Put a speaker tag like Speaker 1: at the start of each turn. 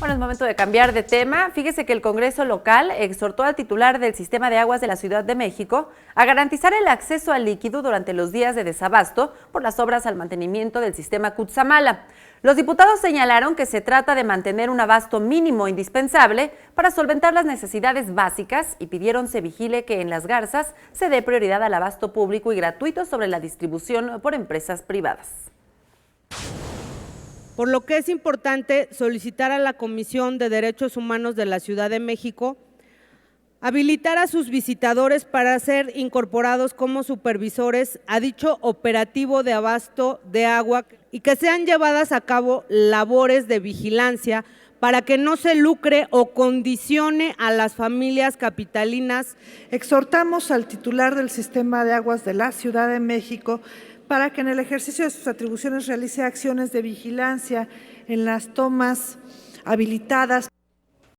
Speaker 1: Bueno, es momento de cambiar de tema. Fíjese que el Congreso local exhortó al titular del Sistema de Aguas de la Ciudad de México a garantizar el acceso al líquido durante los días de desabasto por las obras al mantenimiento del sistema Cutzamala. Los diputados señalaron que se trata de mantener un abasto mínimo indispensable para solventar las necesidades básicas y pidieron se vigile que en Las Garzas se dé prioridad al abasto público y gratuito sobre la distribución por empresas privadas.
Speaker 2: Por lo que es importante solicitar a la Comisión de Derechos Humanos de la Ciudad de México habilitar a sus visitadores para ser incorporados como supervisores a dicho operativo de abasto de agua y que sean llevadas a cabo labores de vigilancia para que no se lucre o condicione a las familias capitalinas.
Speaker 3: Exhortamos al titular del Sistema de Aguas de la Ciudad de México para que en el ejercicio de sus atribuciones realice acciones de vigilancia en las tomas habilitadas.